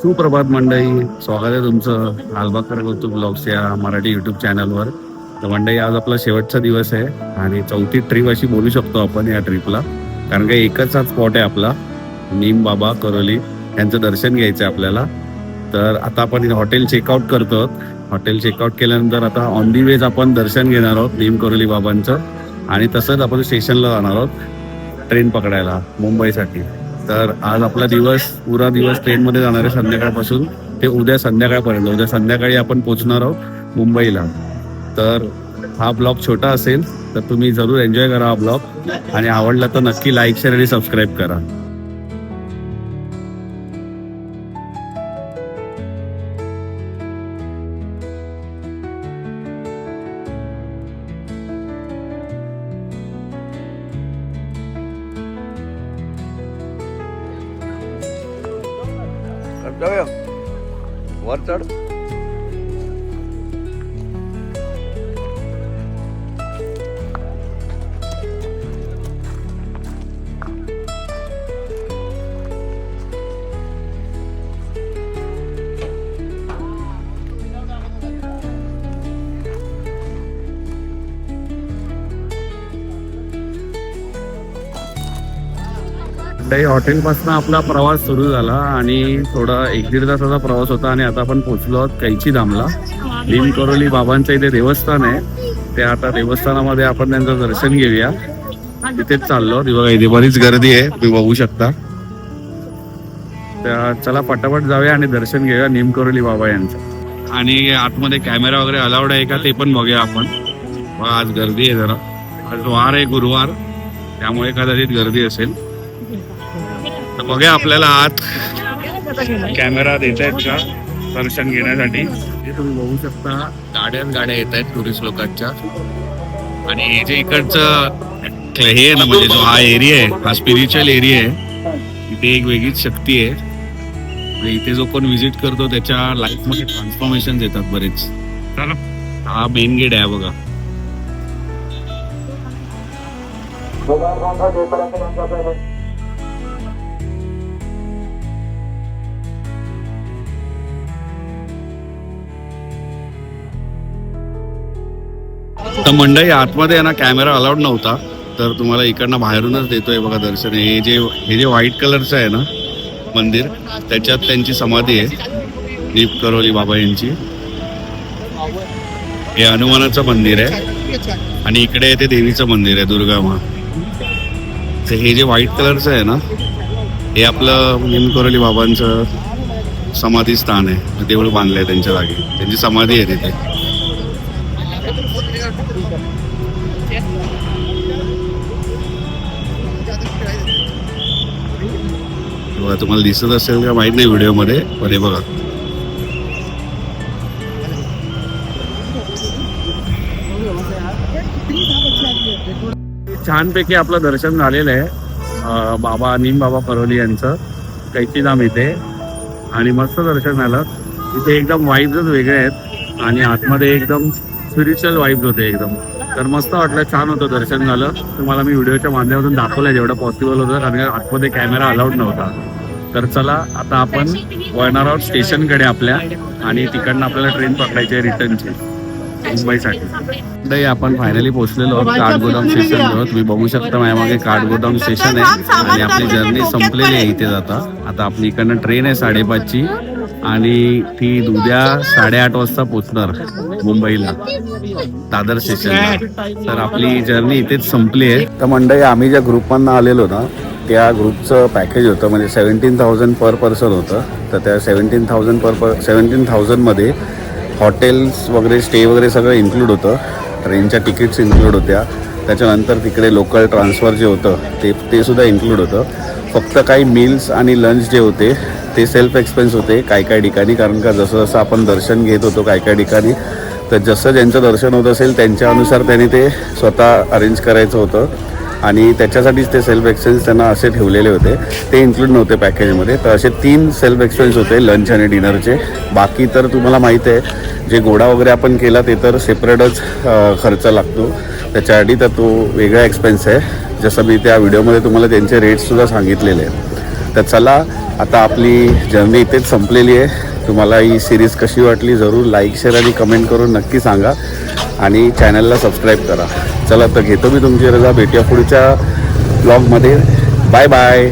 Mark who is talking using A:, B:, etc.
A: सुप्रभात मंडळी, स्वागत आहे तुमचं लालबागकर गौतम ब्लॉग्स या मराठी यूट्यूब चॅनलवर. तर मंडळी, आज आपला शेवटचा दिवस आहे आणि चौथी ट्रिप अशी बोलू शकतो आपण या ट्रिपला. कारण का एकच हा स्पॉट आहे आपला, नीम बाबा करोली यांचं दर्शन घ्यायचं आहे आपल्याला. तर आता आपण हॉटेल चेकआउट करतो. हॉटेल चेकआउट केल्यानंतर आता ऑन दी वेज आपण दर्शन घेणार आहोत नीम करोली बाबांचं, आणि तसंच आपण स्टेशनला जाणार आहोत ट्रेन पकडायला मुंबईसाठी. तर आज आपला दिवस पुरा दिवस ट्रेनमध्ये जाणार आहे संध्याकाळपासून ते उद्या संध्याकाळपर्यंत. उद्या संध्याकाळी आपण पोहोचणार आहोत मुंबईला. तर हा ब्लॉग छोटा असेल तर तुम्ही जरूर एन्जॉय करा हा ब्लॉग, आणि आवडला तर नक्की लाईक, शेअर आणि सबस्क्राईब करा.
B: जाऊया वर चढ.
A: हॉटेलपासून आपला प्रवास सुरू झाला आणि थोडा 1-1.5 तासाचा प्रवास होता, आणि आता आपण पोहोचलो आहोत कैचीधामला. नीम करोली बाबांचं इथे देवस्थान आहे. ते आता देवस्थानामध्ये आपण त्यांचं दर्शन घेऊया. तिथेच चाललो. बघा इथे बरीच गर्दी आहे, तुम्ही बघू शकता. तर चला पटापट जाऊया आणि दर्शन घेऊया नीम करोली बाबा यांचं. आणि आतमध्ये कॅमेरा वगैरे अलाउड आहे का ते पण बघूया आपण. आज गर्दी आहे जरा, आज वार आहे, गुरुवार, त्यामुळे कदाचित गर्दी असेल. तर बघूया आपल्याला आत कॅमेरा देत आहेत का दर्शन घेण्यासाठी. हे तुम्ही बघू शकता, गाड्या येत आहेत टुरिस्ट लोकांच्या. आणि हे जे इकडचं हे आहे ना, म्हणजे जो हा एरिया आहे, हा स्पिरिच्युअल एरिया आहे. इथे एक वेगळीच शक्ती आहे. इथे जो कोण व्हिजिट करतो त्याच्या लाईफ मध्ये ट्रान्सफॉर्मेशन येतात बरेच. हा मेन गेट आहे बघा. तर मंडळी, आतमध्ये आहे ना कॅमेरा अलाउड नव्हता, तर तुम्हाला इकडनं बाहेरूनच देतोय बघा दर्शन. हे जे व्हाईट कलरचं आहे ना मंदिर, त्याच्यात त्यांची समाधी आहे नीम करोली बाबा यांची. हे हनुमानाचं मंदिर आहे, आणि इकडे ते देवीचं मंदिर आहे दुर्गा माँ. तर हे जे व्हाईट कलरचं आहे ना, हे आपलं नीम करोली बाबांचं समाधी स्थान आहे. देऊळ बांधलं आहे त्यांच्या जागी, त्यांची समाधी आहे तिथे. तुम्हाला दिसत असेल का माहित नाही व्हिडिओ मध्ये, पण हे बघा. छानपैकी आपलं दर्शन झालेलं आहे बाबा नीम बाबा करोली यांचं कैचीधाम इथे. आणि मस्त दर्शन झालं. इथे एकदम वाईब्सच वेगळे आहेत, आणि आतमध्ये एकदम स्पिरिच्युअल वाईब्स होते एकदम. तर मस्त वाटलं, छान होतं दर्शन झालं. तुम्हाला मी व्हिडिओच्या माध्यमातून दाखवलं जेवढं पॉसिबल होतं, कारण आतमध्ये कॅमेरा अलाउड नव्हता. तर चला आता आपण वळणार आहोत स्टेशनकडे आपल्या, आणि तिकडनं आपल्याला ट्रेन पकडायची आहे रिटर्नची मुंबईसाठी. आपण फायनली पोहोचलेलो आहोत काठगोदाम स्टेशनवर. तुम्ही बघू शकता माझ्यामागे काठगोदाम स्टेशन आहे, आणि आपली जर्नी संपलेली आहे इथे जाता. आता आपली इकडनं ट्रेन आहे 5:30ची, आणि ती उद्या 8:30 वाजता पोहोचणार मुंबईला दादर स्टेशनला. तर आपली जर्नी इथेच संपली आहे. तर मंडळी, आम्ही ज्या ग्रुपमधनं आलेलो ना, त्या ग्रुपचं पॅकेज होतं, म्हणजे 17,000 पर पर्सन होतं. तर त्या 17,000 मध्ये हॉटेल्स वगैरे, स्टे वगैरे सगळं इन्क्लूड होतं. ट्रेनच्या तिकीट्स इन्क्लूड होत्या. त्याच्यानंतर तिकडे लोकल ट्रान्सफर जे होतं ते सुद्धा इन्क्लूड होतं. फक्त काही मील्स आणि लंच जे होते ते सेल्फ एक्सपेन्स होते काही ठिकाणी. कारण का जसं जसं आपण दर्शन घेत होतो काही ठिकाणी, तर जसं ज्यांचं दर्शन होत असेल त्यांच्या अनुसार त्यांनी ते स्वतः अरेंज करायचं होतं. आणि त्याच्यासाठीच ते सेल्फ एक्सपेन्स त्यांना असे ठेवलेले होते, ते इन्क्लूड नव्हते पॅकेजमध्ये. तर असे 3 सेल्फ एक्सपेन्स होते लंच आणि डिनरचे. बाकी तर तुम्हाला माहीत आहे, जे घोडा वगैरे आपण केला ते तर सेपरेटच खर्च लागतो, त्याच्यासाठी तर तो वेगळा एक्सपेन्स आहे. जसं मी त्या व्हिडिओमध्ये तुम्हाला त्यांचे रेट्ससुद्धा सांगितलेले आहेत. तर चला आता आपली जर्नी इथेच संपलेली आहे. तुम्हाला ही सिरीज कशी वाटली जरूर लाईक शेअर आणि कमेंट करून नक्की सांगा आणि चॅनलला सबस्क्राईब करा. चला तर घेतो मी तुमची रजा. भेटूया पुढच्या ब्लॉगमध्ये. Bye bye.